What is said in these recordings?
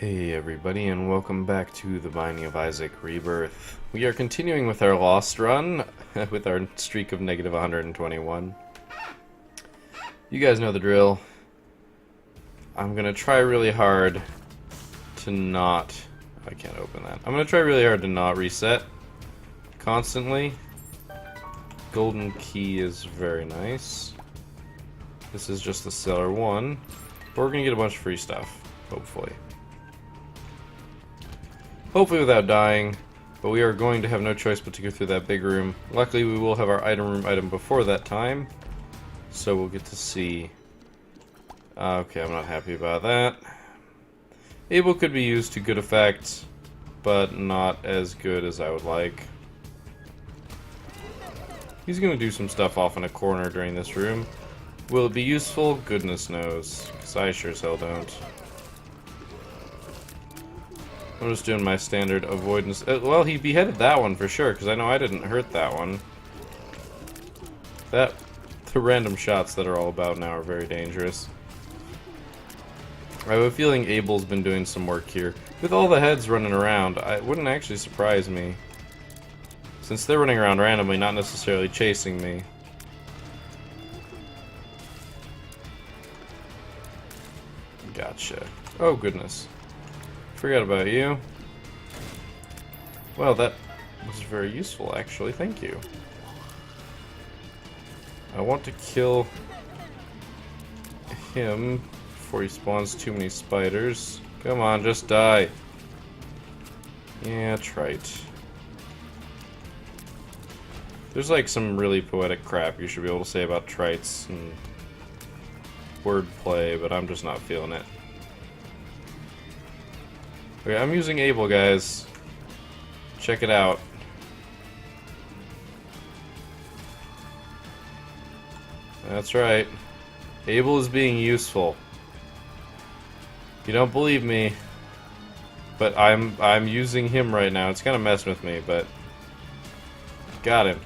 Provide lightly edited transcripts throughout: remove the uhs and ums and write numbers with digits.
Hey everybody, and welcome back to The Binding of Isaac Rebirth. We are continuing with our Lost run, with our streak of negative 121. You guys know the drill. I'm gonna try really hard to not... I can't open that. I'm gonna try really hard to not reset constantly. Golden key is very nice. This is just the Cellar 1. But we're gonna get a bunch of free stuff, hopefully. Hopefully without dying, but we are going to have no choice but to go through that big room. Luckily we will have our item room item before that time, so we'll get to see. Okay, I'm not happy about that. Abel could be used to good effect, but not as good as I would like. He's going to do some stuff off in a corner during this room. Will it be useful? Goodness knows, because I sure as hell don't. I'm just doing my standard avoidance. Well, he beheaded that one for sure, because I know I didn't hurt that one. The random shots that are all about now are very dangerous. I have a feeling Abel's been doing some work here. With all the heads running around, it wouldn't actually surprise me. Since they're running around randomly, not necessarily chasing me. Gotcha. Oh, goodness. Forgot about you. Well, that was very useful, actually. Thank you. I want to kill him before he spawns too many spiders. Come on, just die. Yeah, trite. There's like some really poetic crap you should be able to say about trites and wordplay, but I'm just not feeling it. Okay, I'm using Abel, guys. Check it out. That's right. Abel is being useful. You don't believe me, but I'm using him right now. It's kind of messing with me, but got him.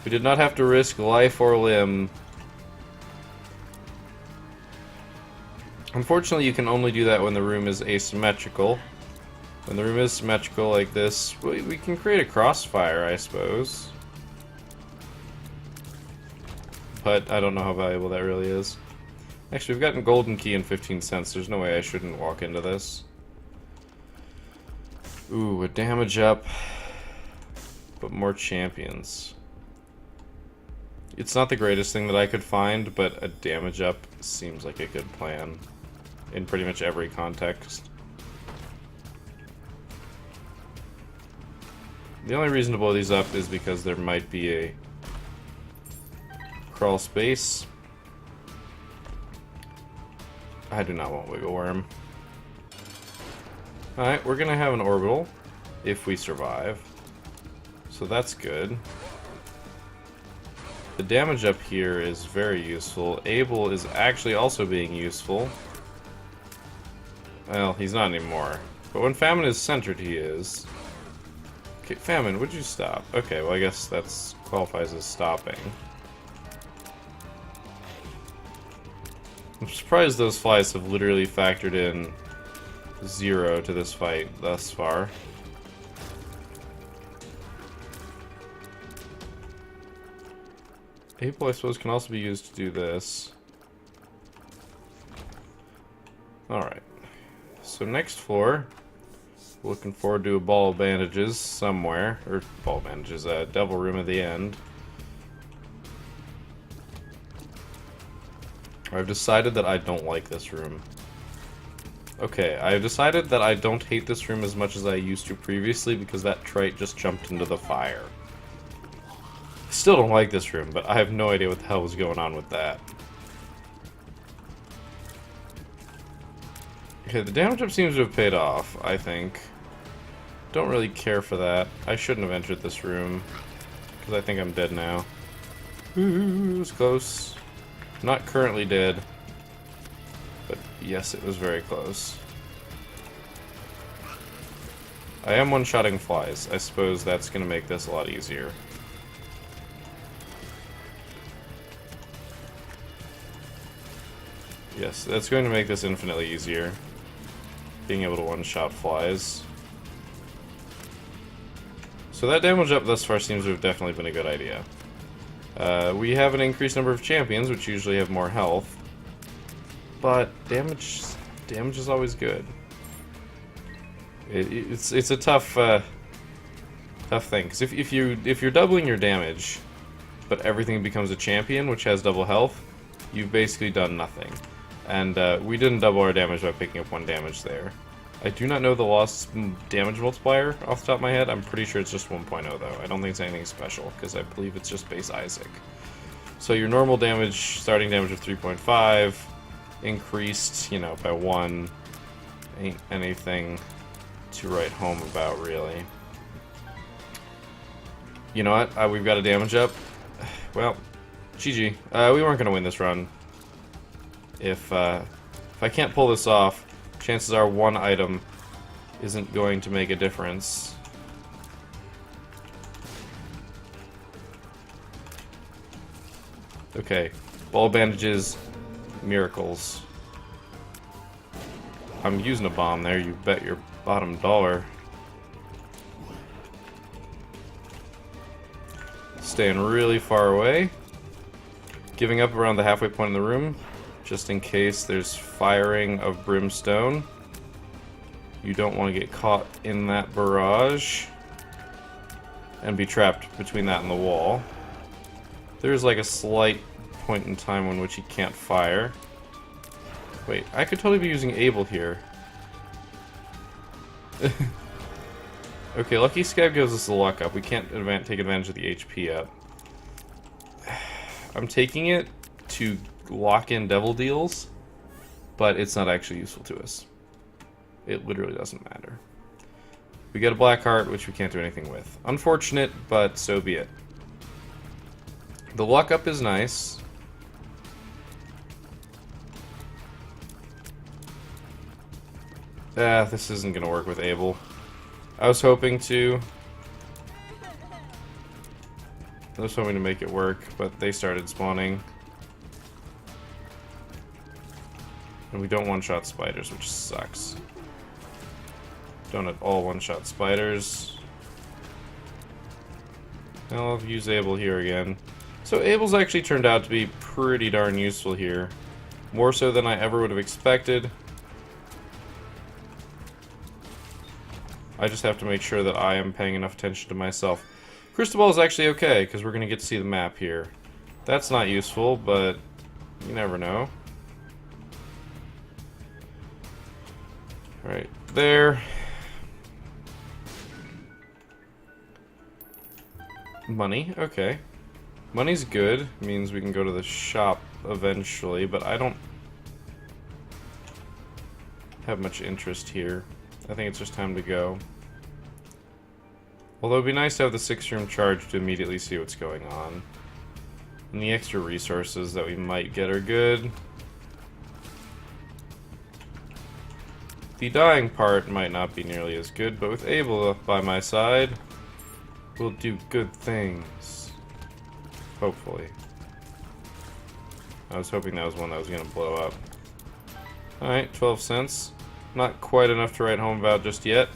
We did not have to risk life or limb. Unfortunately, you can only do that when the room is asymmetrical. When the room is symmetrical like this, we can create a crossfire, I suppose. But I don't know how valuable that really is. Actually, we've gotten golden key and 15 cents. There's no way I shouldn't walk into this. Ooh, a damage up. But more champions. It's not the greatest thing that I could find, but a damage up seems like a good plan. In pretty much every context. The only reason to blow these up is because there might be a crawl space. I do not want Wiggle Worm. Alright, we're gonna have an orbital if we survive. So that's good. The damage up here is very useful. Abel is actually also being useful. Well, he's not anymore. But when Famine is centered, he is. Okay, Famine, would you stop? Okay, well I guess that qualifies as stopping. I'm surprised those flies have literally factored in 0 to this fight thus far. Abel, I suppose, can also be used to do this. Alright. So next floor, looking forward to a ball of bandages somewhere, or ball of bandages, devil room at the end. I've decided that I don't like this room. Okay, I've decided that I don't hate this room as much as I used to previously because that trite just jumped into the fire. I still don't like this room, but I have no idea what the hell was going on with that. Okay, the damage up seems to have paid off, I think. Don't really care for that. I shouldn't have entered this room, because I think I'm dead now. Ooh, it was close. Not currently dead, but yes, it was very close. I am one-shotting flies. I suppose that's going to make this a lot easier. Yes, that's going to make this infinitely easier. Being able to one-shot flies. So that damage up thus far seems to have definitely been a good idea. We have an increased number of champions, which usually have more health. But damage is always good. It's a tough thing, because if you're doubling your damage, but everything becomes a champion, which has double health, you've basically done nothing. And we didn't double our damage by picking up 1 damage there. I do not know the lost damage multiplier off the top of my head. I'm pretty sure it's just 1.0 though. I don't think it's anything special, because I believe it's just base Isaac. So your normal damage, starting damage of 3.5, increased, you know, by 1. Ain't anything to write home about, really. You know what? We've got a damage up. Well, GG. We weren't going to win this run. If I can't pull this off, chances are 1 item isn't going to make a difference. Okay. Ball bandages, miracles. I'm using a bomb there, you bet your bottom dollar. Staying really far away. Giving up around the halfway point in the room, just in case there's firing of brimstone. You don't want to get caught in that barrage and be trapped between that and the wall. There's like a slight point in time in which he can't fire. Wait, I could totally be using Abel here. Okay, Lucky Scab gives us the luck up. We can't take advantage of the HP up. I'm taking it to lock in devil deals, but it's not actually useful to us. It literally doesn't matter. We get a black heart, which we can't do anything with. Unfortunate, but so be it. The luck up is nice. This isn't gonna work with Abel. I was hoping to. I was hoping to make it work, but they started spawning. And we don't one-shot spiders, which sucks. Don't at all one-shot spiders. I'll use Abel here again. So Abel's actually turned out to be pretty darn useful here. More so than I ever would have expected. I just have to make sure that I am paying enough attention to myself. Cristobal is actually okay, because we're going to get to see the map here. That's not useful, but you never know. Right there. Money, okay. Money's good, means we can go to the shop eventually, but I don't have much interest here. I think it's just time to go. Although it'd be nice to have the 6-room charge to immediately see what's going on. And the extra resources that we might get are good. The dying part might not be nearly as good, but with Abel by my side, we'll do good things. Hopefully. I was hoping that was one that was going to blow up. Alright, 12 cents. Not quite enough to write home about just yet.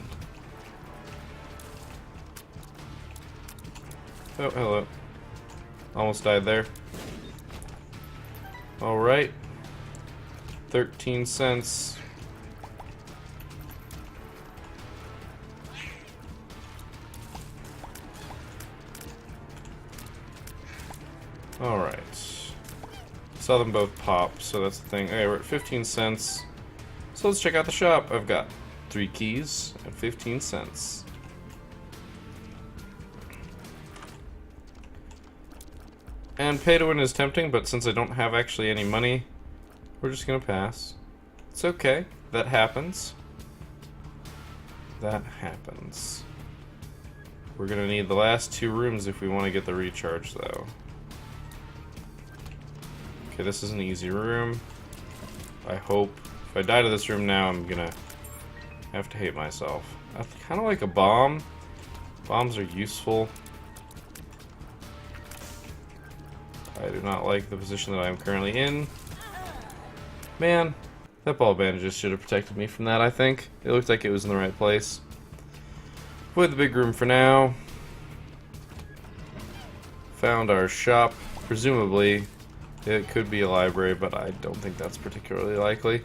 Oh, hello. Almost died there. Alright. 13 cents. Alright. Saw them both pop, so that's the thing. Okay, we're at 15 cents. So let's check out the shop. I've got 3 keys at 15 cents. And pay to win is tempting, but since I don't have actually any money, we're just gonna pass. It's okay. That happens. That happens. We're gonna need the last 2 rooms if we want to get the recharge, though. Okay, this is an easy room. I hope. If I die to this room now, I'm gonna have to hate myself. I kind of like a bomb. Bombs are useful. I do not like the position that I am currently in. Man, that ball of bandages should have protected me from that, I think. It looked like it was in the right place. Avoid the big room for now. Found our shop. Presumably, it could be a library, but I don't think that's particularly likely.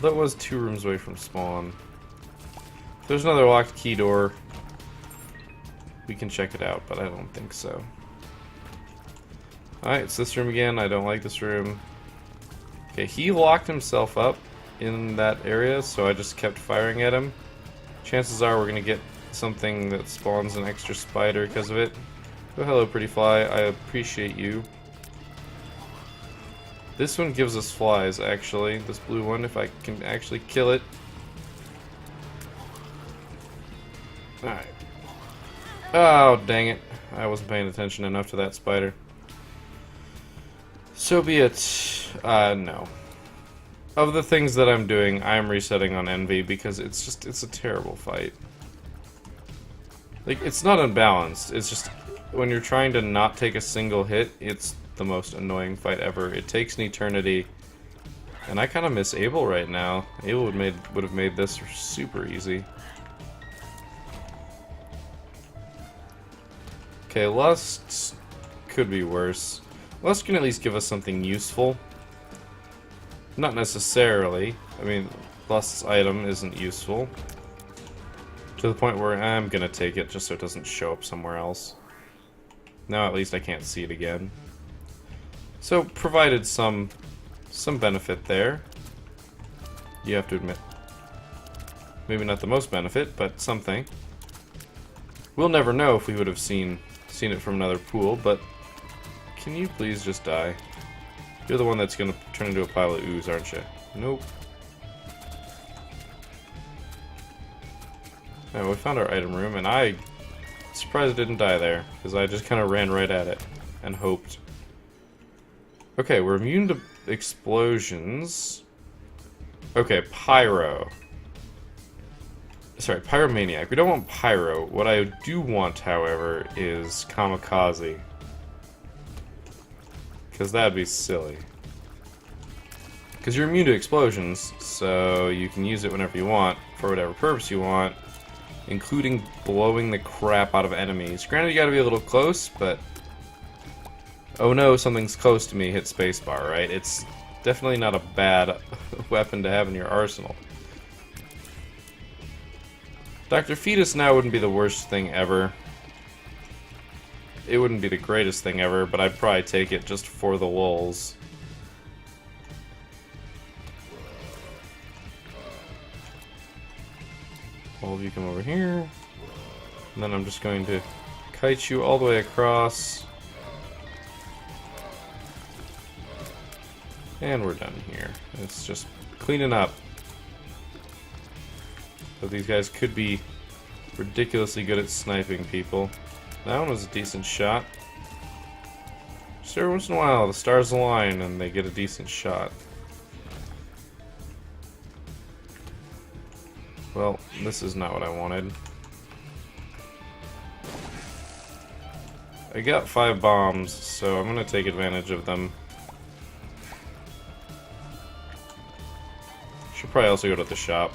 That was 2 rooms away from spawn. If there's another locked key door, we can check it out, but I don't think so. Alright, it's this room again. I don't like this room. Okay, he locked himself up in that area, so I just kept firing at him. Chances are we're gonna get something that spawns an extra spider because of it. Oh, hello, pretty fly. I appreciate you. This one gives us flies, actually. This blue one, if I can actually kill it. Alright. Oh, dang it. I wasn't paying attention enough to that spider. So be it. No. Of the things that I'm doing, I'm resetting on Envy because it's a terrible fight. Like, it's not unbalanced. It's just, when you're trying to not take a single hit, it's the most annoying fight ever. It takes an eternity. And I kind of miss Abel right now. Abel would have made this super easy. Okay, Lust could be worse. Lust can at least give us something useful. Not necessarily. I mean, Lust's item isn't useful. To the point where I'm gonna take it just so it doesn't show up somewhere else. Now at least I can't see it again. So, provided some benefit there. You have to admit. Maybe not the most benefit, but something. We'll never know if we would have seen it from another pool, but can you please just die? You're the one that's gonna turn into a pile of ooze, aren't you? Nope. Alright, we found our item room, and I'm surprised it didn't die there, because I just kind of ran right at it and hoped. Okay, we're immune to explosions. Okay, pyro. Sorry, pyromaniac. We don't want pyro. What I do want, however, is kamikaze. Because that'd be silly. Because you're immune to explosions, so you can use it whenever you want, for whatever purpose you want, including blowing the crap out of enemies. Granted, you gotta be a little close, but... Oh no, something's close to me, hit spacebar, right? It's definitely not a bad weapon to have in your arsenal. Dr. Fetus now wouldn't be the worst thing ever. It wouldn't be the greatest thing ever, but I'd probably take it just for the lulz. All of you come over here. And then I'm just going to kite you all the way across. And we're done here. It's just cleaning up. But these guys could be ridiculously good at sniping people. That one was a decent shot. Just every once in a while, the stars align and they get a decent shot. Well, this is not what I wanted. I got 5 bombs, so I'm gonna take advantage of them. Should probably also go to the shop.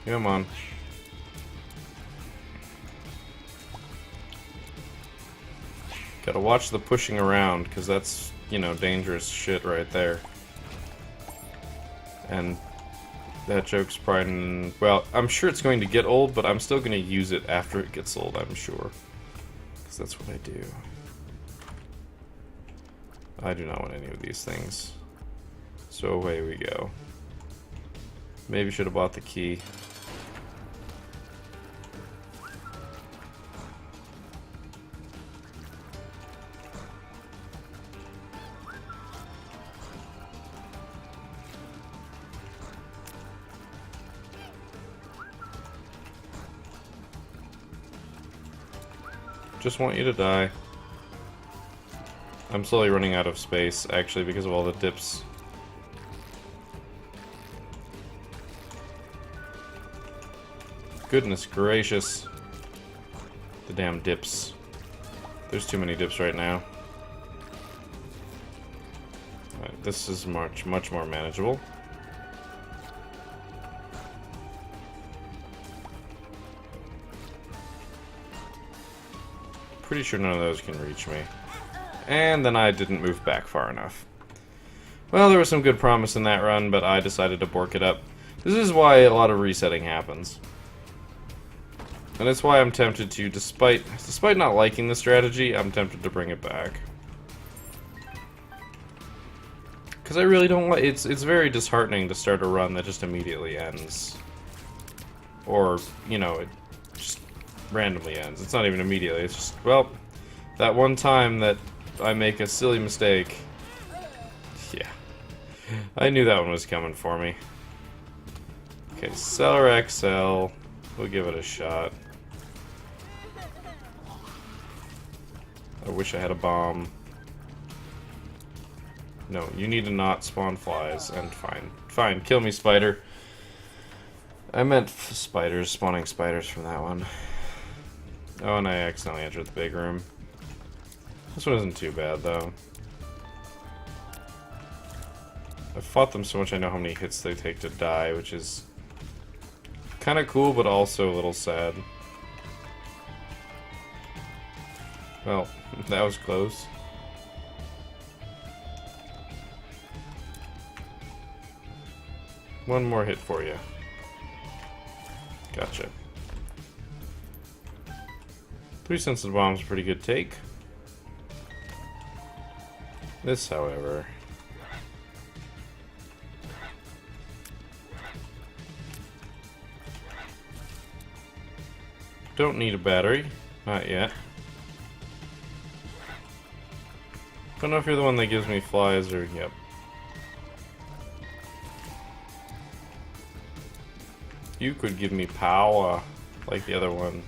Come on. Gotta watch the pushing around, because that's, you know, dangerous shit right there. And that joke's probably... Well, I'm sure it's going to get old, but I'm still going to use it after it gets old, I'm sure. Because that's what I do. I do not want any of these things. So away we go. Maybe should have bought the key. Just want you to die. I'm slowly running out of space, actually, because of all the dips. Goodness gracious. The damn dips. There's too many dips right now. this is much more manageable. Pretty sure none of those can reach me. And then I didn't move back far enough. Well, there was some good promise in that run, but I decided to bork it up. This is why a lot of resetting happens. And it's why I'm tempted to, despite not liking the strategy, I'm tempted to bring it back. Because I really don't like... It's very disheartening to start a run that just immediately ends. Or, you know, it just randomly ends. It's not even immediately, it's just, well, that one time that I make a silly mistake. Yeah. I knew that one was coming for me. Okay, Celler XL. We'll give it a shot. I wish I had a bomb. No, you need to not spawn flies, and fine. Fine, kill me, spider. I meant spiders, spawning spiders from that one. Oh, and I accidentally entered the big room. This one isn't too bad, though. I've fought them so much I know how many hits they take to die, which is kind of cool, but also a little sad. Well, that was close. One more hit for you. Gotcha. 3 sensitive bombs, pretty good take. This, however... Don't need a battery. Not yet. Don't know if you're the one that gives me flies or... Yep. You could give me power, like the other one.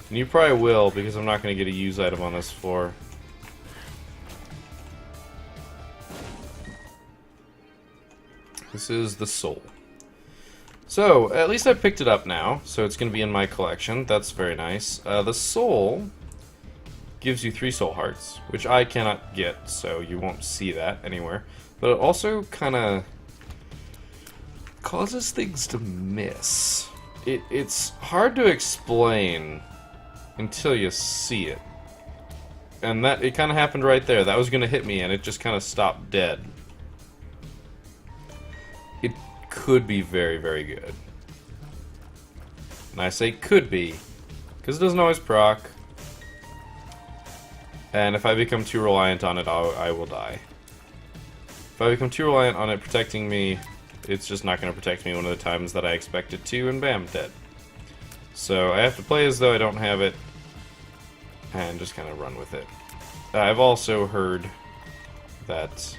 And you probably will, because I'm not going to get a use item on this floor. This is the soul. So, at least I picked it up now, so it's going to be in my collection. That's very nice. The soul gives you 3 soul hearts, which I cannot get, so you won't see that anywhere. But it also kind of causes things to miss. It's hard to explain until you see it. And that it kind of happened right there. That was going to hit me, and it just kind of stopped dead. It could be very, very good. And I say could be, because it doesn't always proc. And if I become too reliant on it, I will die. If I become too reliant on it protecting me, it's just not going to protect me one of the times that I expect it to, and bam, dead. So I have to play as though I don't have it, and just kind of run with it. I've also heard that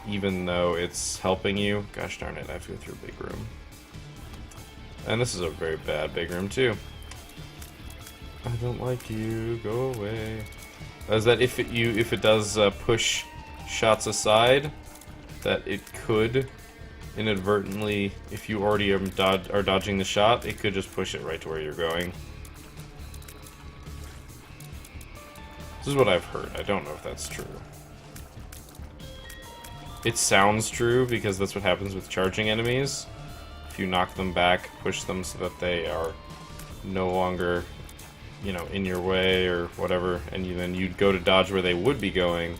even though it's helping you, gosh darn it, I have to go through a big room. And this is a very bad big room too. I don't like you, go away. Is that if it does push shots aside, that it could inadvertently, if you already are dodging the shot, it could just push it right to where you're going. This is what I've heard. I don't know if that's true. It sounds true because that's what happens with charging enemies. If you knock them back, push them so that they are no longer, you know, in your way or whatever, and then you'd go to dodge where they would be going.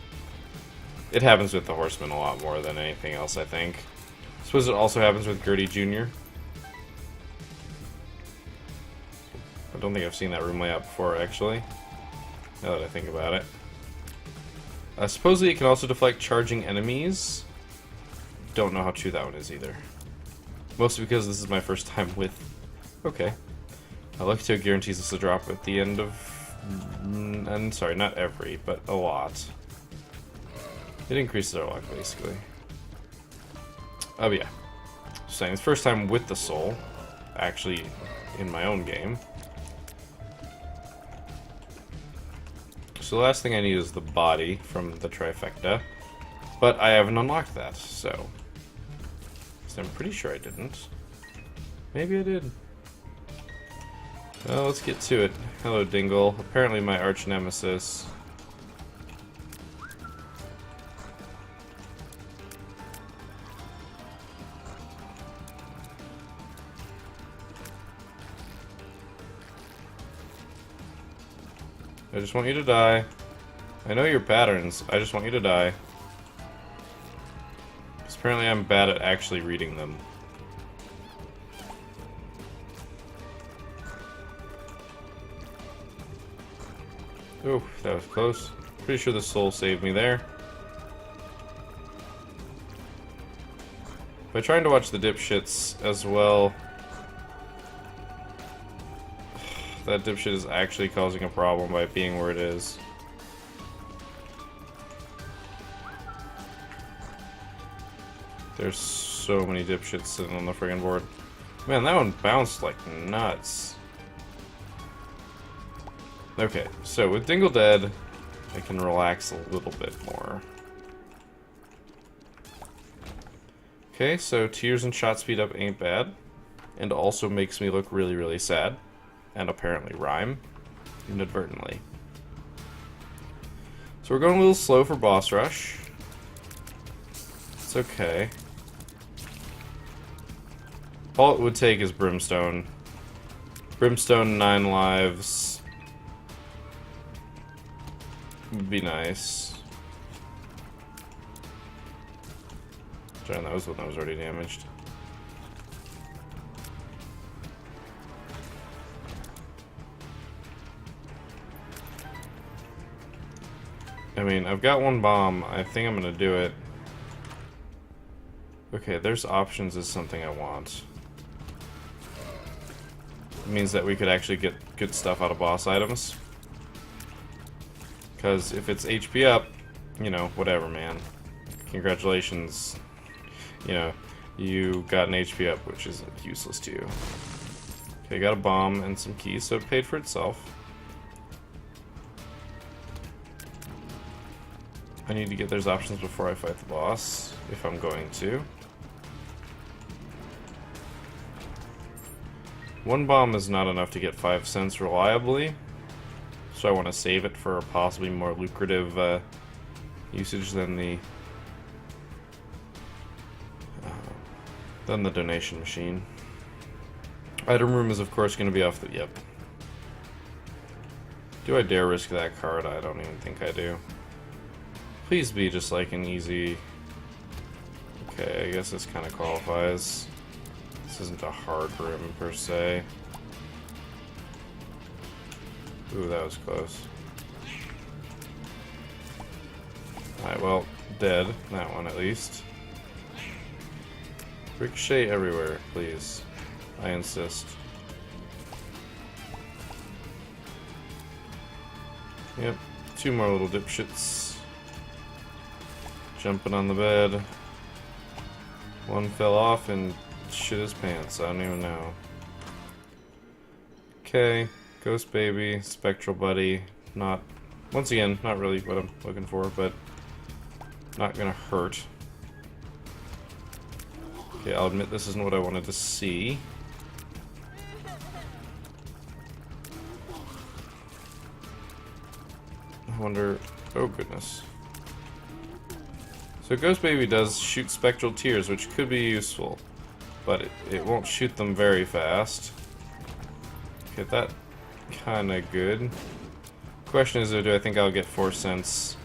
It happens with the Horsemen a lot more than anything else, I think. I suppose it also happens with Gertie Jr. I don't think I've seen that room layout before, actually, now that I think about it. Supposedly it can also deflect charging enemies. Don't know how true that one is either. Mostly because this is my first time with... Okay. Lucky Toe guarantees us a drop at the end of... And sorry, not every, but a lot. It increases our luck, basically. Oh yeah. Just saying, it's first time with the soul. Actually, in my own game. So the last thing I need is the body from the trifecta. But I haven't unlocked that, so... I'm pretty sure I didn't. Maybe I did. Well, let's get to it. Hello, Dingle. Apparently my arch nemesis. I just want you to die. I know your patterns. I just want you to die. Because apparently I'm bad at actually reading them. Oh, that was close. Pretty sure the soul saved me there. By trying to watch the dipshits as well, that dipshit is actually causing a problem by being where it is. There's so many dipshits sitting on the friggin' board. Man, that one bounced like nuts. Okay, so with Dingle dead, I can relax a little bit more. Okay, so tears and shot speed up ain't bad. And also makes me look really, really sad. And apparently rhyme. Inadvertently. So we're going a little slow for boss rush. It's okay. All it would take is Brimstone. Brimstone, 9 lives. Would be nice. Darn, that was one that was already damaged. I mean, I've got one bomb. I think I'm gonna do it. Okay, there's options is something I want. It means that we could actually get good stuff out of boss items. Because if it's HP up, you know, whatever, man. Congratulations. You know, you got an HP up, which is useless to you. Okay, got a bomb and some keys, so it paid for itself. I need to get those options before I fight the boss, if I'm going to. One bomb is not enough to get 5 cents reliably, so I want to save it for a possibly more lucrative usage than the donation machine. Item room is of course going to be off the... Yep. Do I dare risk that card? I don't even think I do. Please be just like an easy... Okay, I guess this kind of qualifies. This isn't a hard room per se. Ooh, that was close. Alright, well, dead. That one at least. Ricochet everywhere, please. I insist. Yep, 2 more little dipshits. Jumping on the bed. One fell off and shit his pants. I don't even know. Okay, Ghost Baby, Spectral Buddy. Not, once again, not really what I'm looking for, but not gonna hurt. Okay, I'll admit this isn't what I wanted to see. I wonder... Oh, goodness. So Ghost Baby does shoot Spectral Tears, which could be useful. But it won't shoot them very fast. Okay, that kinda good. Question is, do I think I'll get 4 cents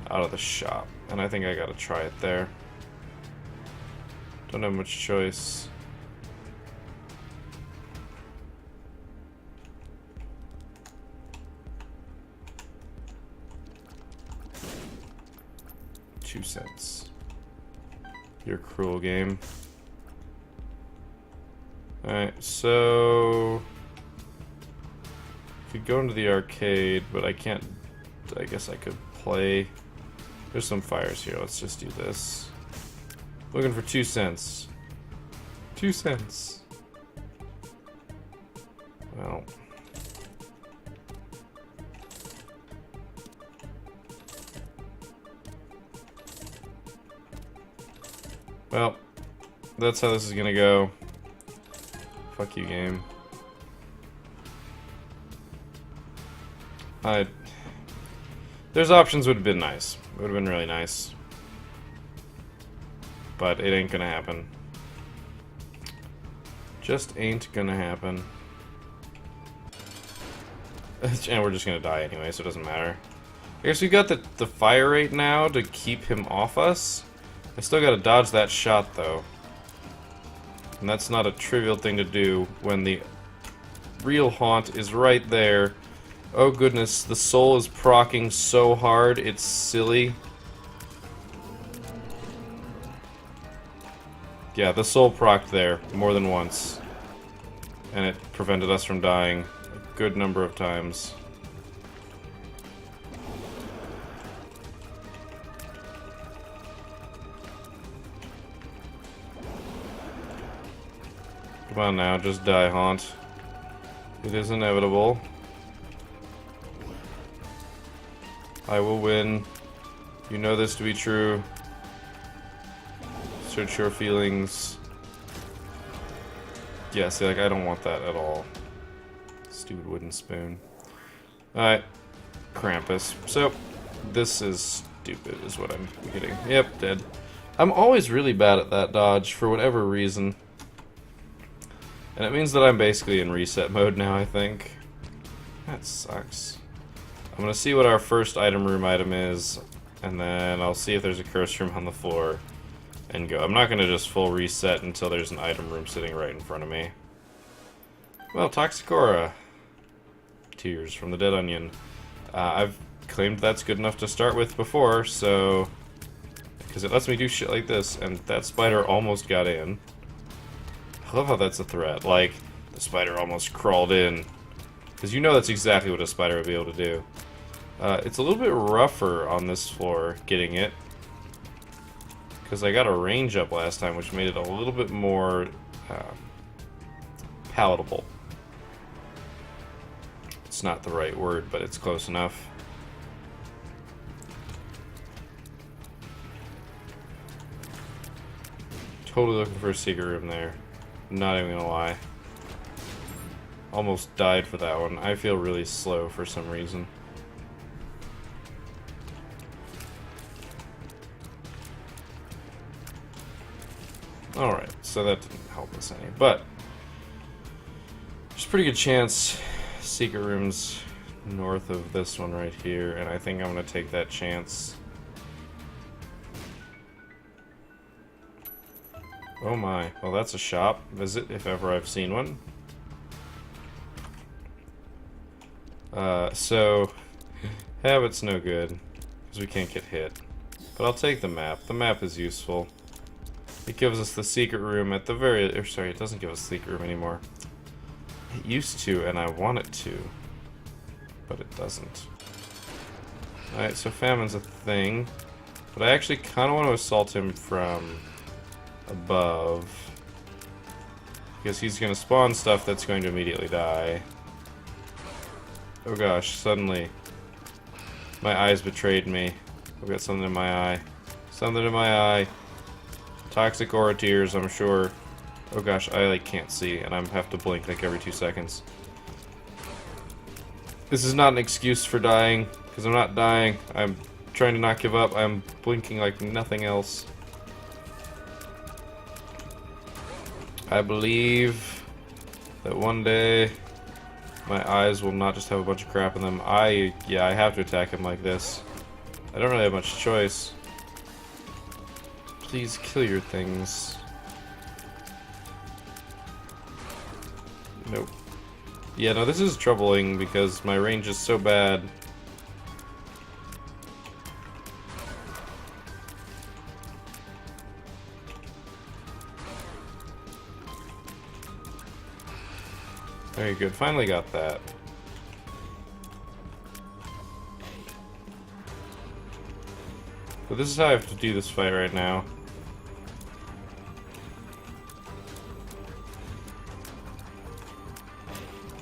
out of the shop? And I think I gotta try it there. Don't have much choice. $2. You're cruel, game. Alright, so... Could go into the arcade, but I can't... I guess I could play... There's some fires here, let's just do this. Looking for 2 cents. 2 cents. Well... Well, that's how this is gonna go. Fuck you, game. There's options would have been nice. It would have been really nice. But it ain't gonna happen. Just ain't gonna happen. And we're just gonna die anyway, so it doesn't matter. I guess we got the fire rate now to keep him off us. I still gotta dodge that shot, though. And that's not a trivial thing to do when the real haunt is right there. Oh goodness, the soul is proccing so hard, it's silly. Yeah, the soul procced there more than once. And it prevented us from dying a good number of times. Come on now, just die, Haunt. It is inevitable. I will win. You know this to be true. Search your feelings. Yeah, see, like, I don't want that at all. Stupid wooden spoon. Alright. Krampus. So, this is stupid, is what I'm getting. Yep, dead. I'm always really bad at that dodge, for whatever reason. And it means that I'm basically in reset mode now, I think. That sucks. I'm gonna see what our first item room item is, and then I'll see if there's a curse room on the floor, and go. I'm not gonna just full reset until there's an item room sitting right in front of me. Well, Toxicora. Tears from the Dead Onion. I've claimed that's good enough to start with before, so... because it lets me do shit like this, and that spider almost got in. I love how that's a threat. Like, the spider almost crawled in. Because you know that's exactly what a spider would be able to do. It's a little bit rougher on this floor, getting it. Because I got a range up last time, which made it a little bit more palatable. It's not the right word, but it's close enough. Totally looking for a secret room there. Not even gonna lie. Almost died for that one. I feel really slow for some reason. Alright, so that didn't help us any. But there's a pretty good chance secret room's north of this one right here, and I think I'm gonna take that chance. Oh my. Well, that's a shop visit, if ever I've seen one. So, habit's no good, because we can't get hit. But I'll take the map. The map is useful. It gives us the secret room at the very... or sorry, it doesn't give us the secret room anymore. It used to, and I want it to. But it doesn't. Alright, so famine's a thing. But I actually kind of want to assault him from... above, because he's going to spawn stuff that's going to immediately die. Oh gosh, suddenly my eyes betrayed me. I've got something in my eye. Something in my eye. Toxic aura tears, I'm sure. Oh gosh, I like can't see, and I have to blink like every 2 seconds. This is not an excuse for dying, because I'm not dying. I'm trying to not give up. I'm blinking like nothing else. I believe that one day my eyes will not just have a bunch of crap in them. I have to attack him like this. I don't really have much choice. Please kill your things. Nope. Yeah, no, this is troubling because my range is so bad. Very good. Finally got that. But this is how I have to do this fight right now.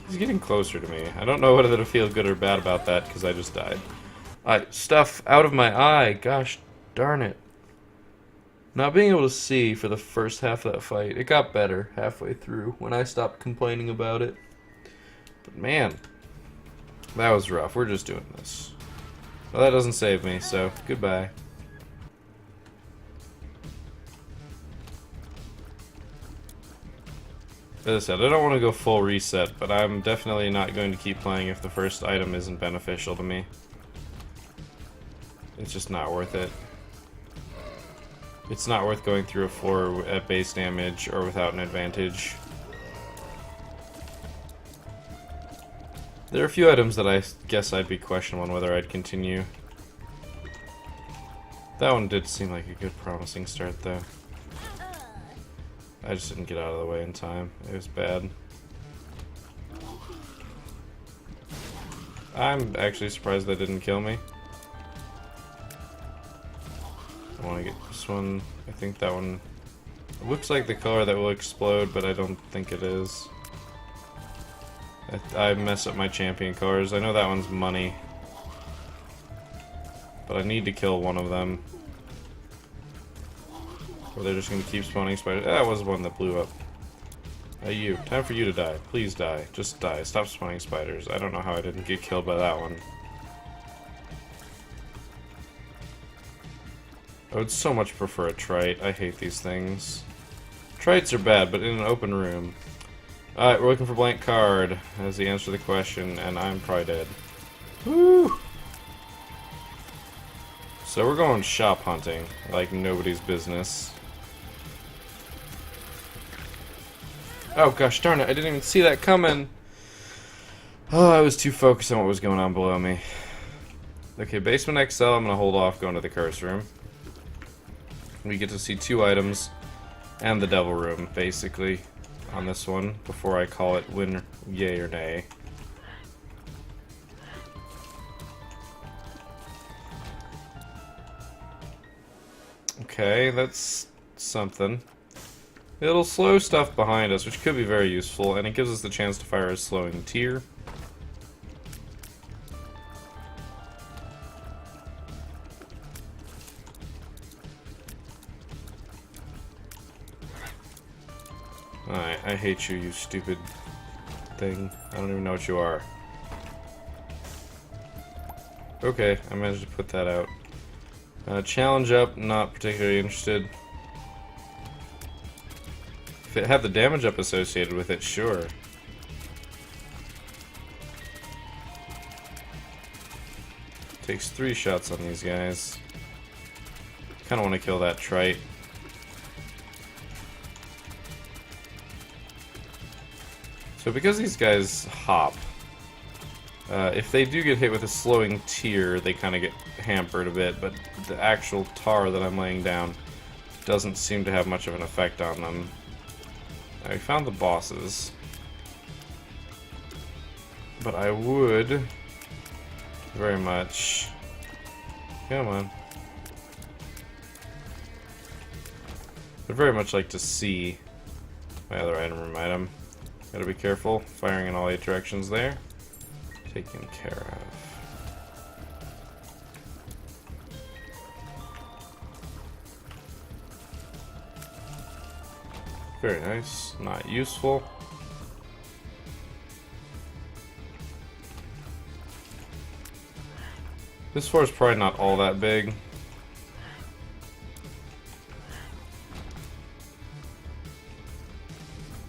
He's getting closer to me. I don't know whether to feel good or bad about that because I just died. Alright, stuff out of my eye. Gosh darn it. Not being able to see for the first half of that fight, it got better halfway through when I stopped complaining about it. But man, that was rough. We're just doing this. Well, that doesn't save me, so goodbye. As I said, I don't want to go full reset, but I'm definitely not going to keep playing if the first item isn't beneficial to me. It's just not worth it. It's not worth going through a floor at base damage or without an advantage. There are a few items that I guess I'd be questionable on whether I'd continue. That one did seem like a good promising start though. I just didn't get out of the way in time. It was bad. I'm actually surprised that didn't kill me. I want to get this one. I think that one looks like the color that will explode, but I don't think it is. I mess up my champion colors. I know that one's money, but I need to kill one of them. Or they're just going to keep spawning spiders. That was one that blew up. You. Time for you to die. Please die. Just die. Stop spawning spiders. I don't know how I didn't get killed by that one. I would so much prefer a trite. I hate these things. Trites are bad, but in an open room. Alright, we're looking for blank card as the answer to the question, and I'm probably dead. Woo! So we're going shop hunting, like nobody's business. Oh gosh darn it, I didn't even see that coming! Oh, I was too focused on what was going on below me. Okay, Basement XL, I'm gonna hold off going to the curse room. We get to see 2 items and the devil room, basically, on this one, before I call it win yay or nay. Okay, that's something. It'll slow stuff behind us, which could be very useful, and it gives us the chance to fire a slowing tier. Alright, I hate you, you stupid thing. I don't even know what you are. Okay, I managed to put that out. Challenge up, not particularly interested. If it had the damage up associated with it, sure. Takes 3 shots on these guys. Kinda wanna kill that trite. So because these guys hop, if they do get hit with a slowing tier, they kind of get hampered a bit, but the actual tar that I'm laying down doesn't seem to have much of an effect on them. I found the bosses, but I would very much... Come on. I'd very much like to see my other item room item. Gotta be careful, firing in all 8 directions there. Taken care of. Very nice, not useful. This floor is probably not all that big.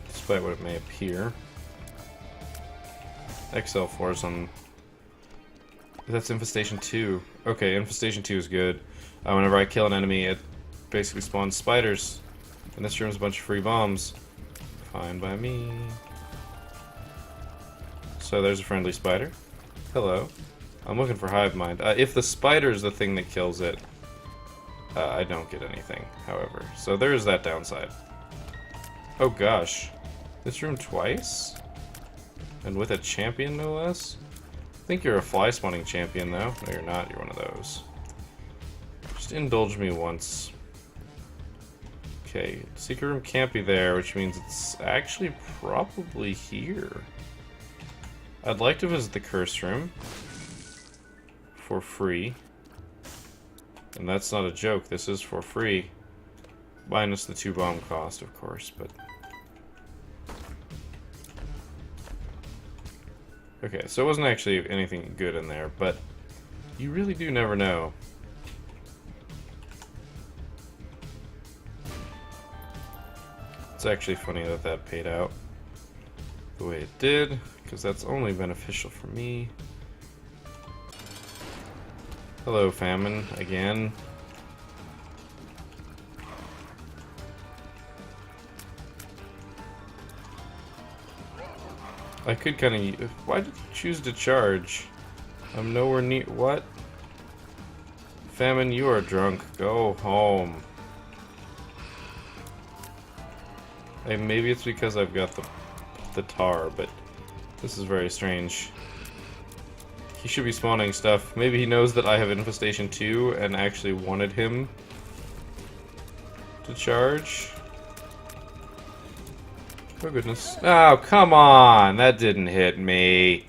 Despite what it may appear. XL floors on... That's Infestation 2. Okay, Infestation 2 is good. Whenever I kill an enemy, it basically spawns spiders. And this room's a bunch of free bombs. Fine by me. So there's a friendly spider. Hello. I'm looking for hive mind. If the spider's the thing that kills it, I don't get anything, however. So there is that downside. Oh gosh. This room twice? And with a champion, no less? I think you're a fly spawning champion, though. No, you're not. You're one of those. Just indulge me once. Okay, secret room can't be there, which means it's actually probably here. I'd like to visit the curse room. For free. And that's not a joke. This is for free. Minus the 2 bomb cost, of course, but... Okay, so it wasn't actually anything good in there, but you really do never know. It's actually funny that that paid out. the way it did, because that's only beneficial for me. Hello, famine, again. I could kind of... Why did you choose to charge? I'm nowhere near... What? Famine, you are drunk. Go home. Hey, maybe it's because I've got the tar, but this is very strange. He should be spawning stuff. Maybe he knows that I have Infestation 2 and actually wanted him to charge. Oh goodness. Oh, come on! That didn't hit me.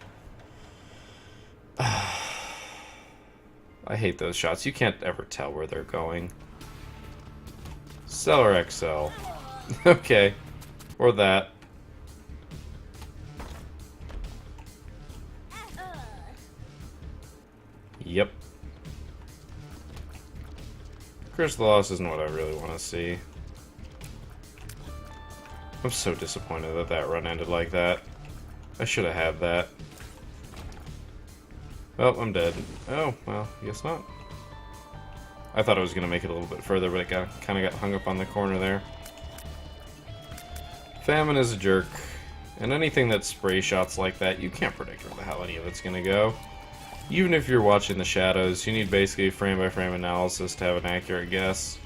I hate those shots. You can't ever tell where they're going. Cell or XL? Okay. Or that. Yep. Curse of the Lost isn't what I really want to see. I'm so disappointed that that run ended like that. I should have had that. Well, I'm dead. Oh, well, I guess not. I thought I was going to make it a little bit further, but it kind of got hung up on the corner there. Famine is a jerk. And anything that spray shots like that, you can't predict where the hell any of it's going to go. Even if you're watching the shadows, you need basically frame-by-frame analysis to have an accurate guess.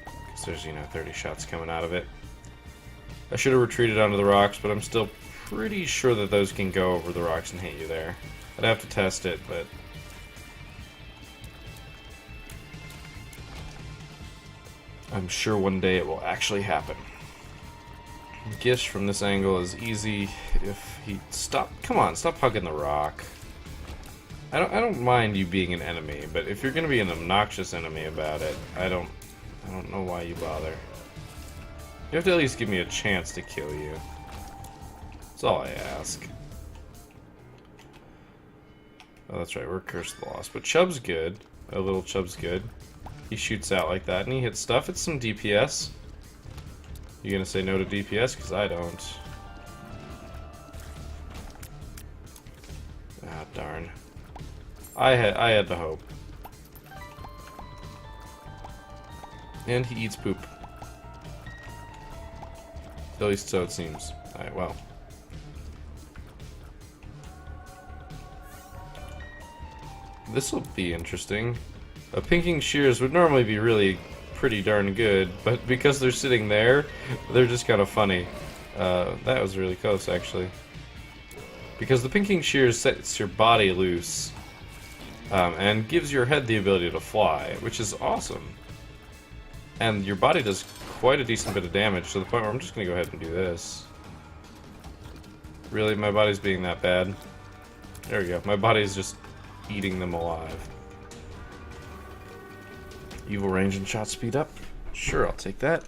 Because there's, 30 shots coming out of it. I should have retreated onto the rocks, but I'm still pretty sure that those can go over the rocks and hit you there. I'd have to test it, but... I'm sure one day it will actually happen. Gish from this angle is easy if he... Come on, stop hugging the rock. I don't mind you being an enemy, but if you're gonna be an obnoxious enemy about it, I don't know why you bother. You have to at least give me a chance to kill you. That's all I ask. Oh, that's right, we're Curse of the Lost. But Chubb's good. A little Chubb's good. He shoots out like that and he hits stuff. It's some DPS. You gonna say no to DPS? Because I don't. Ah, darn. I had the hope. And he eats poop. At least so it seems. Alright, well. This'll be interesting. Pinking shears would normally be really pretty darn good, but because they're sitting there, they're just kind of funny. That was really close, actually. Because the pinking shears sets your body loose, and gives your head the ability to fly, which is awesome. And your body does quite a decent bit of damage, to the point where I'm just going to go ahead and do this. Really? My body's being that bad? There we go. My body's just eating them alive. Evil range and shot speed up? Sure, I'll take that.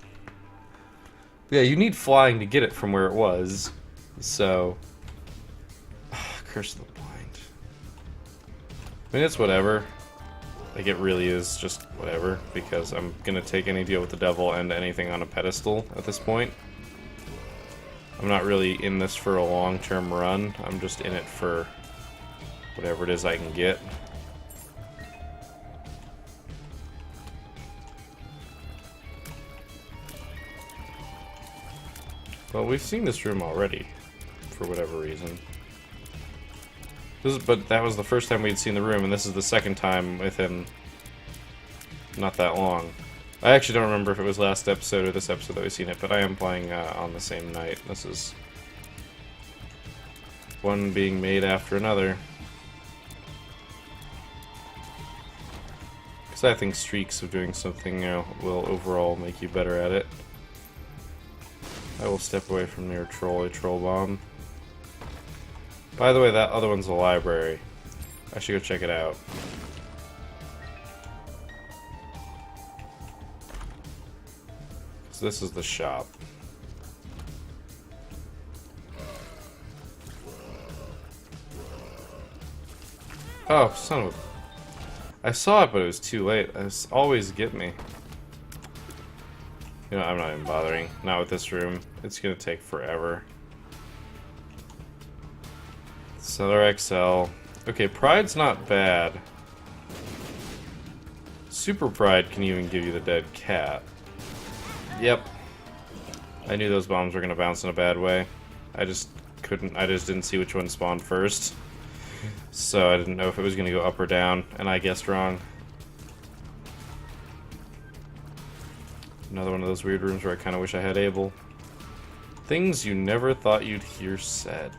But yeah, you need flying to get it from where it was. So... Curse of the Blind. I mean, it's whatever. Like, it really is just whatever, because I'm gonna take any deal with the devil and anything on a pedestal at this point. I'm not really in this for a long-term run. I'm just in it for whatever it is I can get. Well, we've seen this room already, for whatever reason. But that was the first time we'd seen the room, and this is the second time within not that long. I actually don't remember if it was last episode or this episode that we've seen it, but I am playing on the same night. This is one being made after another. Because I think streaks of doing something will overall make you better at it. I will step away from near troll, a troll bomb. By the way, that other one's a library. I should go check it out. So this is the shop. Oh, son of a... I saw it, but it was too late. It's always get me. You know, I'm not even bothering. Not with this room. It's gonna take forever. Cellar XL. Okay, Pride's not bad. Super Pride can even give you the dead cat. Yep. I knew those bombs were gonna bounce in a bad way. I just didn't see which one spawned first. So I didn't know if it was gonna go up or down, and I guessed wrong. Another one of those weird rooms where I kinda wish I had Abel. Things you never thought you'd hear said.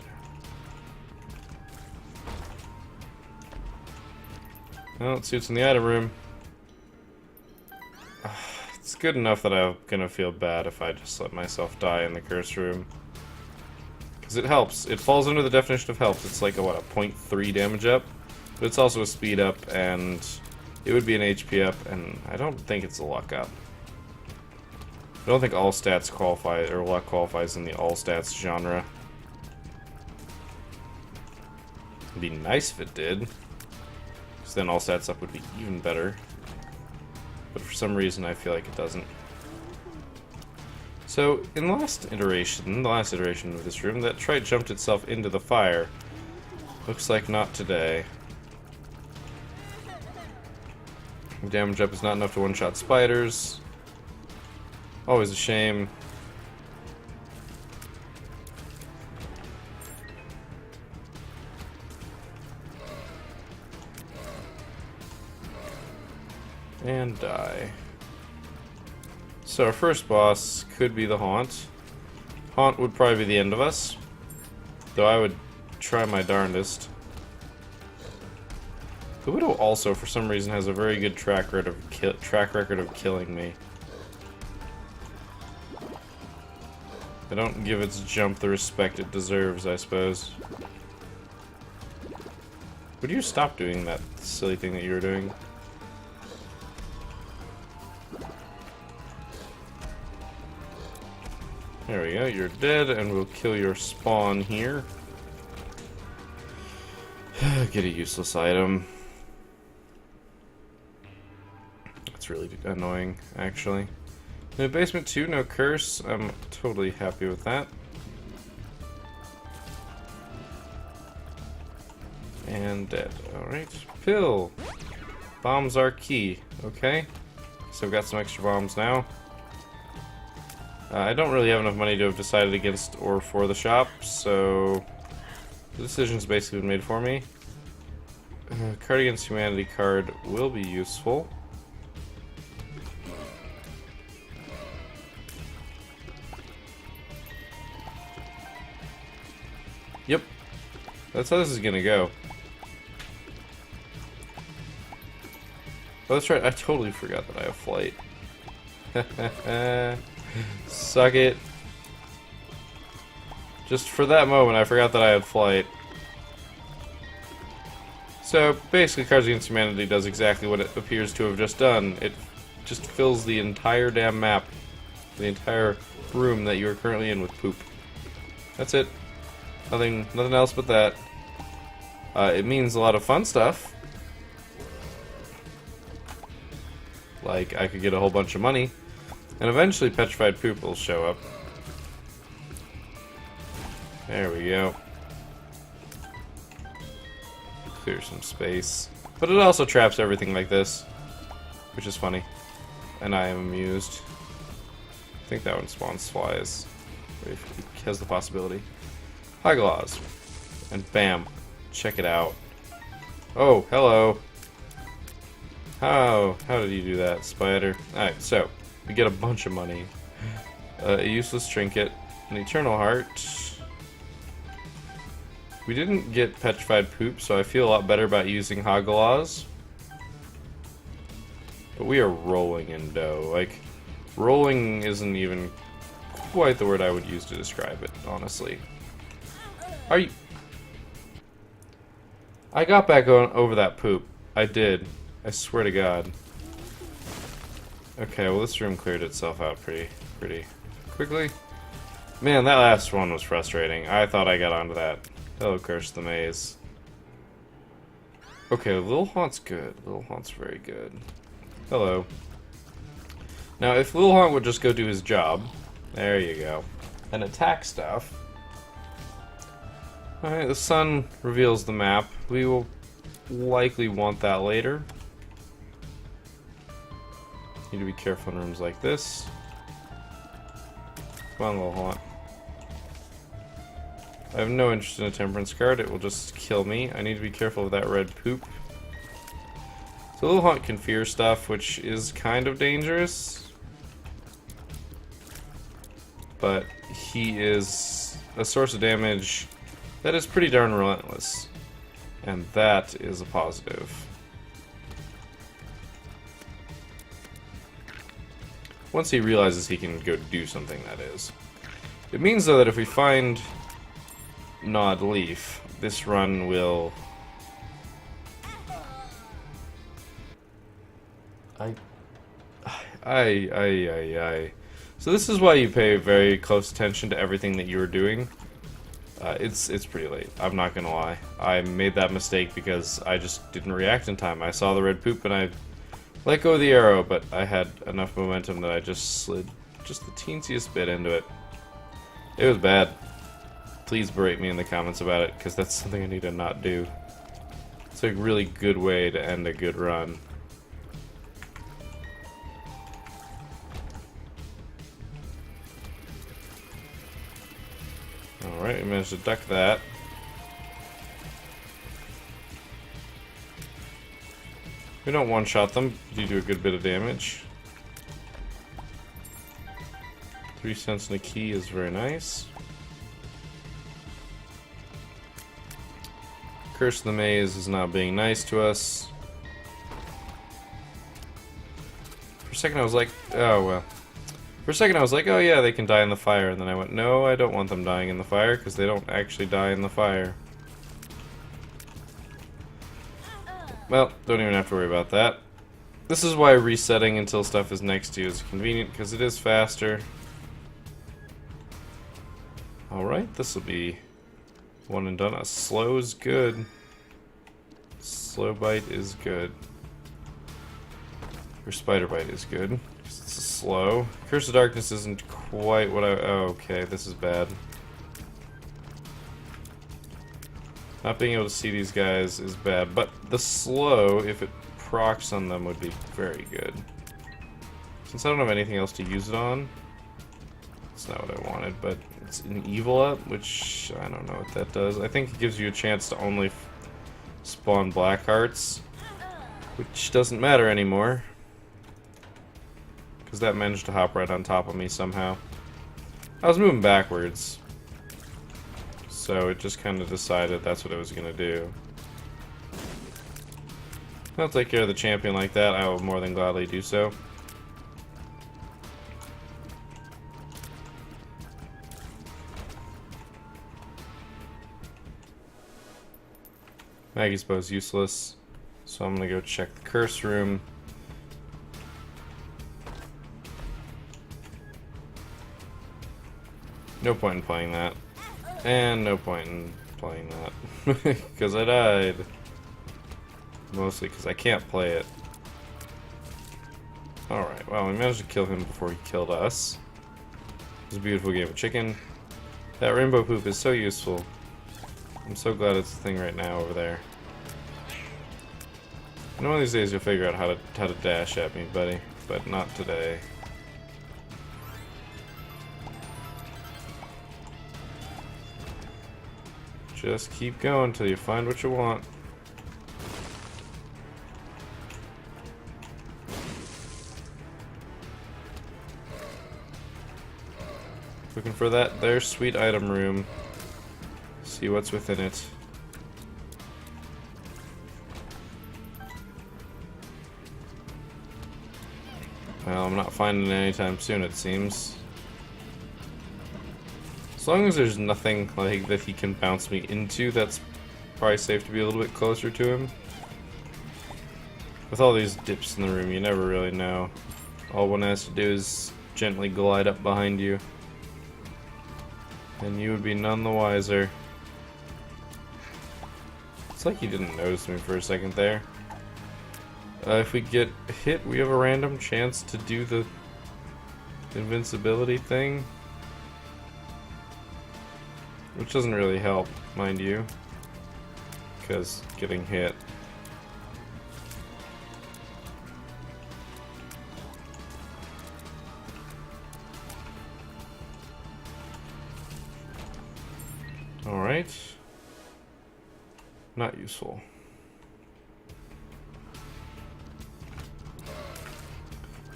Well, it suits in the item room. It's good enough that I'm gonna feel bad if I just let myself die in the curse room. Because it helps. It falls under the definition of helps. It's like a, what, a 0.3 damage up? But it's also a speed up, and it would be an HP up, and I don't think it's a luck up. I don't think all stats qualify, or luck qualifies in the all stats genre. It'd be nice if it did. Because then all stats up would be even better. But for some reason I feel like it doesn't. So, in the last iteration of this room, that trite jumped itself into the fire. Looks like not today. Damage up is not enough to one-shot spiders. Always a shame. And die. So our first boss could be the Haunt. Haunt would probably be the end of us, though I would try my darndest. The Widow also, for some reason, has a very good track record of killing me. I don't give its jump the respect it deserves, I suppose. Would you stop doing that silly thing that you were doing? There we go, you're dead, and we'll kill your spawn here. Get a useless item. That's really annoying, actually. No basement 2, no curse. I'm totally happy with that. And dead. Alright. Pill! Bombs are key. Okay. So I've got some extra bombs now. I don't really have enough money to have decided against or for the shop, so the decision's basically been made for me. Card Against Humanity card will be useful. Yep. That's how this is gonna go. Oh, that's right, I totally forgot that I have flight. Suck it. Just for that moment, I forgot that I had flight. So, basically, Cards Against Humanity does exactly what it appears to have just done. It just fills the entire damn map, the entire room that you are currently in with poop. That's it. Nothing else but that. It means a lot of fun stuff. Like, I could get a whole bunch of money. And eventually Petrified Poop will show up. There we go. Clear some space. But it also traps everything like this, which is funny. And I am amused. I think that one spawns flies. It has the possibility. High Gloss. And bam. Check it out. Oh, hello. How did you do that, spider? Alright, so we get a bunch of money. A useless trinket. An eternal heart. We didn't get petrified poop, so I feel a lot better about using Hagalaz. But we are rolling in dough. Like, rolling isn't even quite the word I would use to describe it, honestly. Are you... I got back over that poop. I did. I swear to God. Okay, well this room cleared itself out pretty quickly. Man, that last one was frustrating. I thought I got onto that. Hello, Curse the Maze. Okay, Lil Haunt's good. Lil Haunt's very good. Hello. Now, if Lil Haunt would just go do his job, there you go, and attack stuff. Alright, the sun reveals the map. We will likely want that later. Need to be careful in rooms like this. Come on, little haunt. I have no interest in a temperance card. It will just kill me. I need to be careful of that red poop. So little haunt can fear stuff, which is kind of dangerous. But he is a source of damage that is pretty darn relentless. And that is a positive. Once he realizes he can go do something, that is. It means, though, that if we find Gnawed Leaf, this run will... So this is why you pay very close attention to everything that you are doing. It's pretty late, I'm not gonna lie. I made that mistake because I just didn't react in time. I saw the red poop and I let go of the arrow, but I had enough momentum that I just slid just the teensiest bit into it. It was bad. Please berate me in the comments about it, because that's something I need to not do. It's a really good way to end a good run. Alright, we managed to duck that. We don't one-shot them, you do a good bit of damage. 3 cents and a key is very nice. Curse of the Maze is not being nice to us. For a second I was like, oh well. For a second I was like, oh yeah, they can die in the fire, and then I went, no, I don't want them dying in the fire, because they don't actually die in the fire. Well, don't even have to worry about that. This is why resetting until stuff is next to you is convenient, because it is faster. Alright, this will be one and done. A slow is good. Slow bite is good. Or spider bite is good. It's a slow. Curse of Darkness isn't quite what I... Oh, okay, this is bad. Not being able to see these guys is bad, but the slow, if it procs on them, would be very good. Since I don't have anything else to use it on, it's not what I wanted, but it's an evil up, which I don't know what that does. I think it gives you a chance to only spawn black hearts, which doesn't matter anymore, because that managed to hop right on top of me somehow. I was moving backwards, so it just kind of decided that's what it was going to do. I'll take care of the champion like that. I will more than gladly do so. Maggie's bow is useless, so I'm going to go check the curse room. No point in playing that. And no point in playing that. Because I died. Mostly because I can't play it. Alright, well, we managed to kill him before he killed us. It was a beautiful game of chicken. That rainbow poop is so useful. I'm so glad it's a thing right now over there. And one of these days you'll figure out how to dash at me, buddy. But not today. Just keep going till you find what you want. Looking for that there sweet item room. See what's within it. Well, I'm not finding it anytime soon, it seems. As long as there's nothing like that he can bounce me into, that's probably safe to be a little bit closer to him. With all these dips in the room, you never really know. All one has to do is gently glide up behind you, and you would be none the wiser. It's like he didn't notice me for a second there. If we get hit, we have a random chance to do the invincibility thing. Which doesn't really help, mind you. Because getting hit. Alright. Not useful.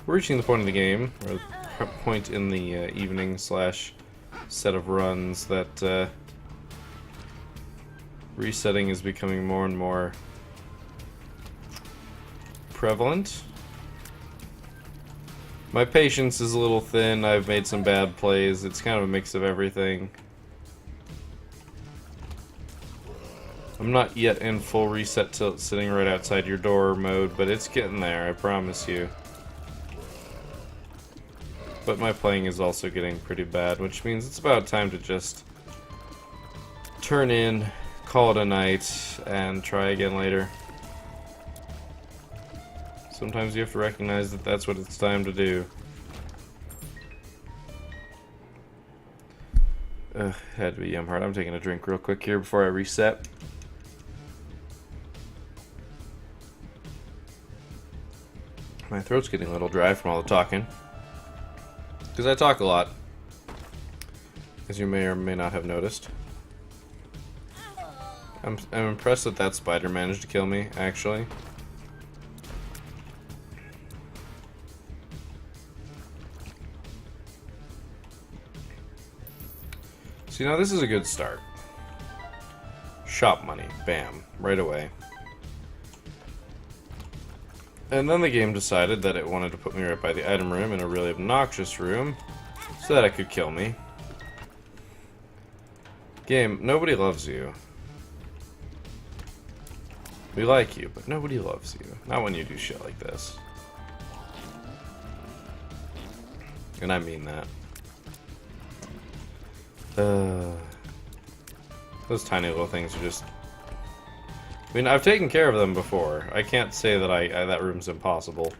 We're reaching the point of the game, or the point in the evening slash set of runs that resetting is becoming more and more prevalent. My patience is a little thin, I've made some bad plays, it's kind of a mix of everything. I'm not yet in full reset tilt sitting right outside your door mode, but it's getting there, I promise you. But my playing is also getting pretty bad, which means it's about time to just turn in, call it a night, and try again later. Sometimes you have to recognize that that's what it's time to do. Had to be yum hard. I'm taking a drink real quick here before I reset. My throat's getting a little dry from all the talking. Because I talk a lot, as you may or may not have noticed. I'm impressed that that spider managed to kill me, actually. See, now this is a good start. Shop money, bam, right away. And then the game decided that it wanted to put me right by the item room in a really obnoxious room so that it could kill me. Game, nobody loves you. We like you, but nobody loves you. Not when you do shit like this. And I mean that. Those tiny little things are just... I mean, I've taken care of them before. I can't say that that room's impossible.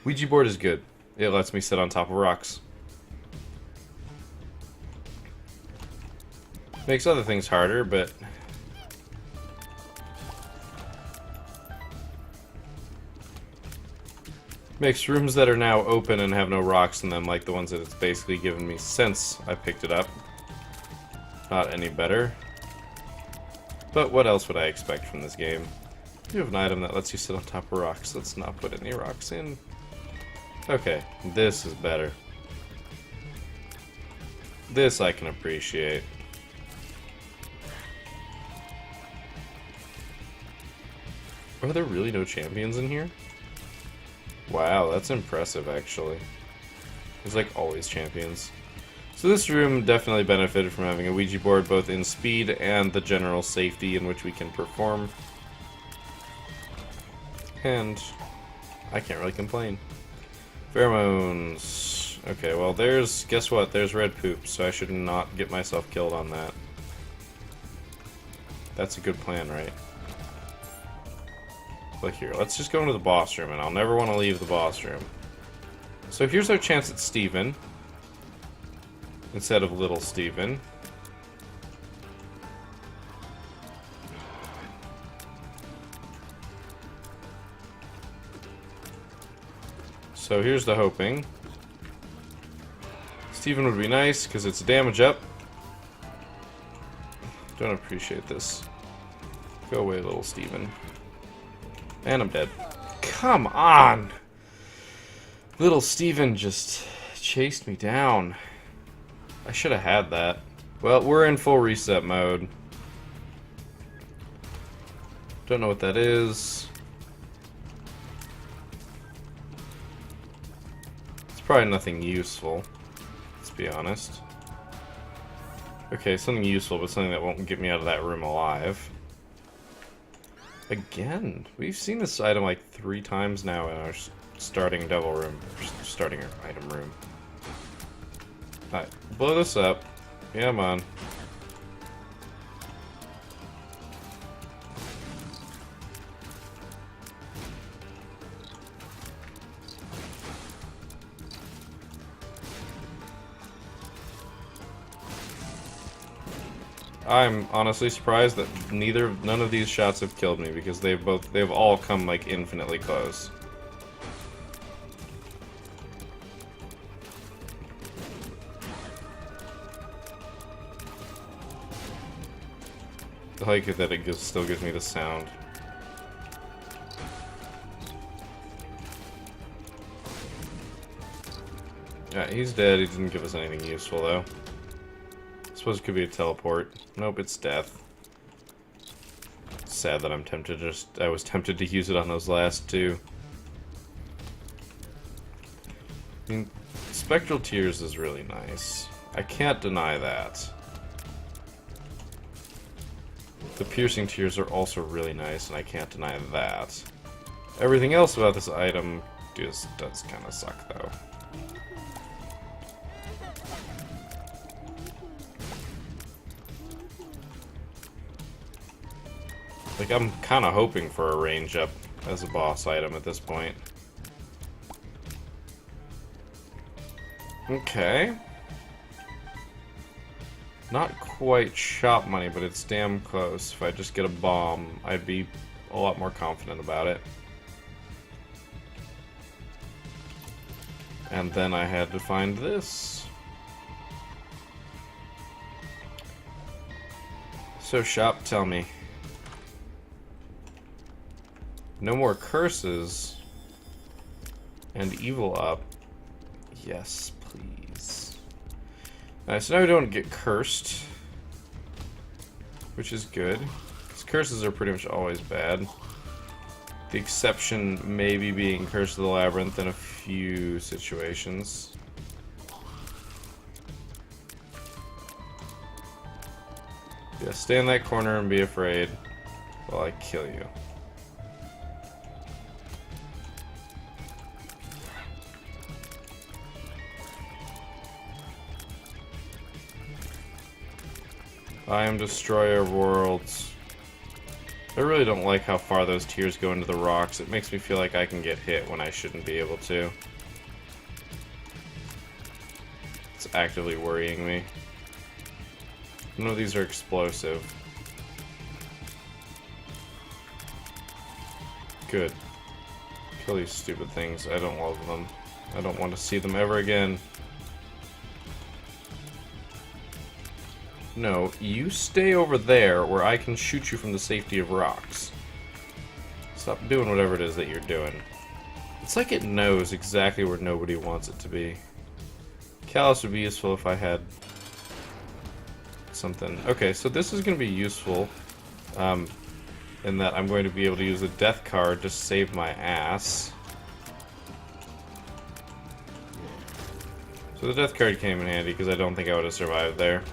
Ouija board is good. It lets me sit on top of rocks. Makes other things harder, but... makes rooms that are now open and have no rocks in them, like the ones that it's basically given me since I picked it up, not any better. But what else would I expect from this game? You have an item that lets you sit on top of rocks. Let's not put any rocks in. Okay, this is better. This I can appreciate. Are there really no champions in here? Wow, that's impressive, actually. There's like always champions. So this room definitely benefited from having a Ouija board, both in speed and the general safety in which we can perform. And I can't really complain. Pheromones. Okay, well there's, guess what? There's red poop, so I should not get myself killed on that. That's a good plan, right? Look here, let's just go into the boss room, and I'll never want to leave the boss room. So here's our chance at Steven. Instead of Little Steven. So here's the hoping. Steven would be nice, because it's damage up. Don't appreciate this. Go away, Little Steven. And I'm dead. Come on! Little Steven just chased me down. I should have had that. Well, we're in full reset mode. Don't know what that is. It's probably nothing useful, let's be honest. Okay, something useful, but something that won't get me out of that room alive. Again, we've seen this item like 3 times now in our starting devil room, starting our item room. Alright, blow this up. Yeah, come on. I'm honestly surprised that none of these shots have killed me, because they've all come like infinitely close. I like it that it still gives me the sound. Yeah, he's dead. He didn't give us anything useful, though. I suppose it could be a teleport. Nope, it's death. It's sad that I was tempted to use it on those last two. I mean, Spectral Tears is really nice. I can't deny that. The Piercing Tears are also really nice, and I can't deny that. Everything else about this item just does kind of suck, though. Like, I'm kind of hoping for a range up as a boss item at this point. Okay. Not quite shop money, but it's damn close. If I just get a bomb, I'd be a lot more confident about it. And then I had to find this. So shop, tell me. No more curses. And evil up. Yes, please. Alright, so now we don't get cursed. Which is good. Because curses are pretty much always bad. The exception maybe being Curse of the Labyrinth in a few situations. Yeah, stay in that corner and be afraid while I kill you. I am Destroyer of Worlds. I really don't like how far those tears go into the rocks. It makes me feel like I can get hit when I shouldn't be able to. It's actively worrying me. None of these are explosive. Good. Kill these stupid things. I don't love them. I don't want to see them ever again. No, you stay over there where I can shoot you from the safety of rocks. Stop doing whatever it is that you're doing. It's like it knows exactly where nobody wants it to be. Callus would be useful if I had something. Okay, so this is going to be useful in that I'm going to be able to use a death card to save my ass. So the death card came in handy because I don't think I would have survived there.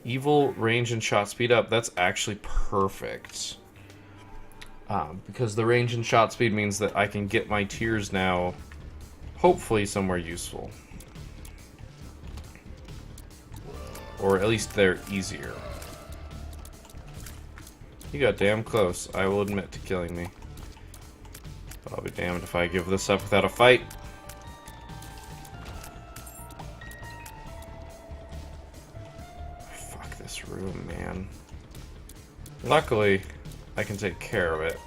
Evil, range, and shot speed up. That's actually perfect. Because the range and shot speed means that I can get my tears now, hopefully somewhere useful. Or at least they're easier. You got damn close, I will admit to killing me. But I'll be damned if I give this up without a fight. Room, man. Luckily, I can take care of it.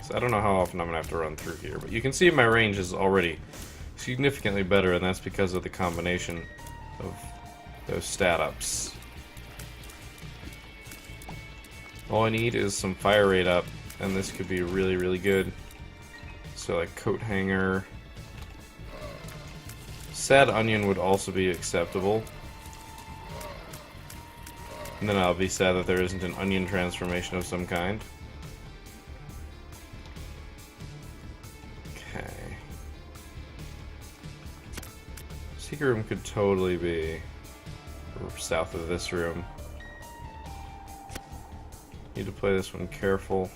So I don't know how often I'm gonna have to run through here, but you can see my range is already significantly better, and that's because of the combination of those stat ups. All I need is some fire rate up, and this could be really, really good. So like coat hanger. Sad onion would also be acceptable. And then I'll be sad that there isn't an onion transformation of some kind. Okay. Secret room could totally be south of this room. Need to play this one careful.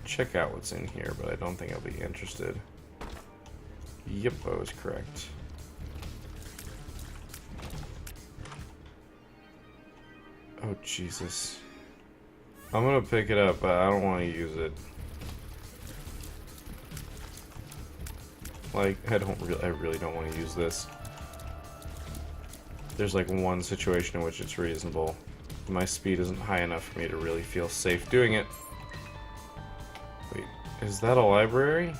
Check out what's in here, but I don't think I'll be interested. Yep, I was correct. Oh, Jesus. I'm gonna pick it up, but I don't want to use it. Like, I really don't want to use this. There's like one situation in which it's reasonable. My speed isn't high enough for me to really feel safe doing it. Wait, is that a library?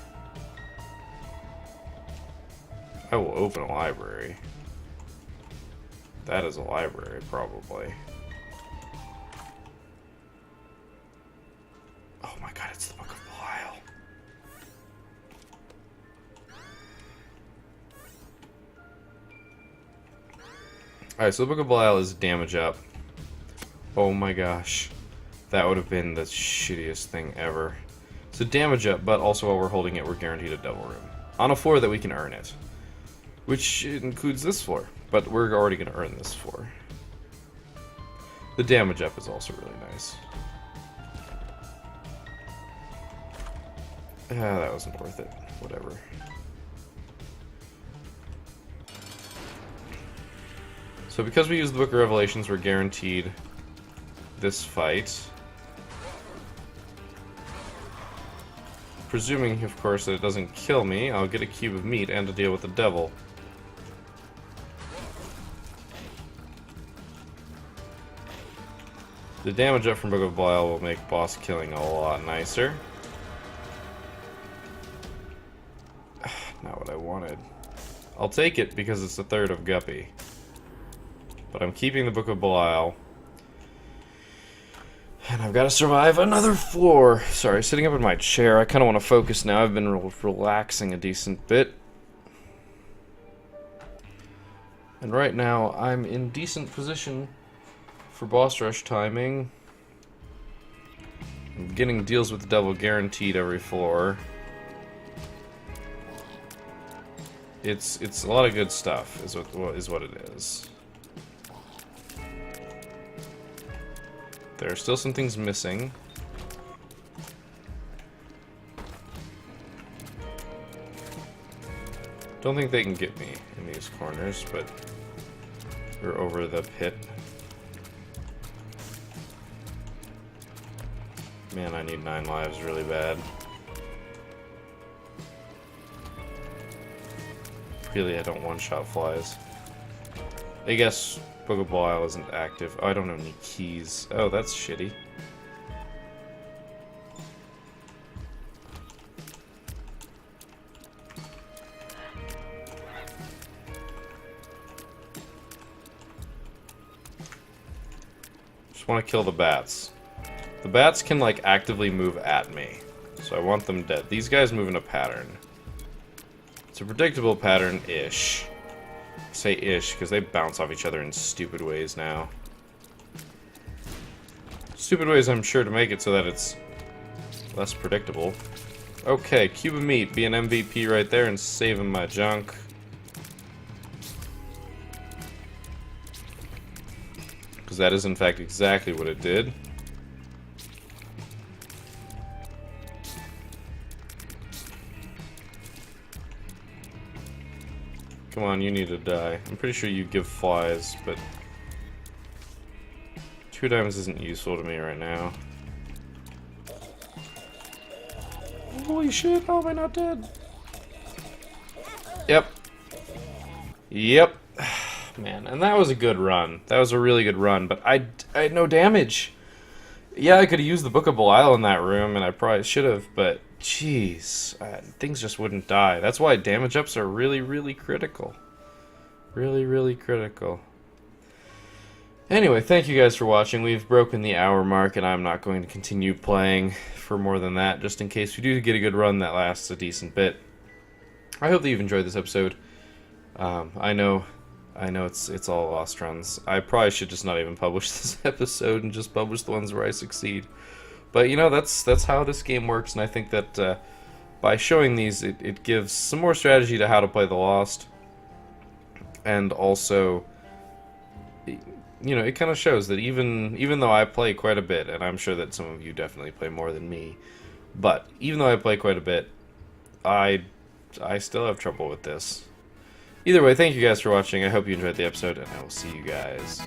I will open a library. That is a library, probably. Oh my god, it's the Book of Belial. Alright, so the Book of Belial is damage up. Oh my gosh. That would have been the shittiest thing ever. So damage up, but also while we're holding it, we're guaranteed a double room. On a floor that we can earn it. Which includes this floor. But we're already going to earn this floor. The damage up is also really nice. Ah, that wasn't worth it. Whatever. So because we use the Book of Revelations, we're guaranteed this fight. Presuming, of course, that it doesn't kill me, I'll get a cube of meat and to deal with the devil. The damage up from Book of Belial will make boss killing a lot nicer. Not what I wanted. I'll take it because it's a third of Guppy. But I'm keeping the Book of Belial. And I've got to survive another floor. Sorry, sitting up in my chair. I kind of want to focus now. I've been relaxing a decent bit. And right now, I'm in decent position for boss rush timing. I'm getting deals with the devil guaranteed every floor. It's a lot of good stuff, is what it is. There are still some things missing. Don't think they can get me in these corners, but we're over the pit. Man, I need 9 lives really bad. Really, I don't one-shot flies. I guess Book of Belial isn't active. Oh, I don't have any keys. Oh, that's shitty. Just want to kill the bats. The bats can, like, actively move at me. So I want them dead. These guys move in a pattern. It's a predictable pattern-ish. I say ish because they bounce off each other in stupid ways now. Stupid ways, I'm sure, to make it so that it's less predictable. Okay, cube of meat. Be an MVP right there and saving my junk. Because that is, in fact, exactly what it did. Come on, you need to die. I'm pretty sure you give flies, but 2 diamonds isn't useful to me right now. Holy shit, how am I not dead? Yep. Yep. Man, and that was a good run. That was a really good run, but I had no damage. Yeah, I could have used the Book of Belial in that room, and I probably should have, but jeez, things just wouldn't die. That's why damage ups are really, really critical. Really, really critical. Anyway, thank you guys for watching. We've broken the hour mark, and I'm not going to continue playing for more than that, just in case we do get a good run that lasts a decent bit. I hope that you've enjoyed this episode. I know it's all lost runs. I probably should just not even publish this episode and just publish the ones where I succeed. But, you know, that's how this game works, and I think that by showing these, it gives some more strategy to how to play the Lost. And also, you know, it kind of shows that even though I play quite a bit, and I'm sure that some of you definitely play more than me, but even though I play quite a bit, I still have trouble with this. Either way, thank you guys for watching. I hope you enjoyed the episode, and I will see you guys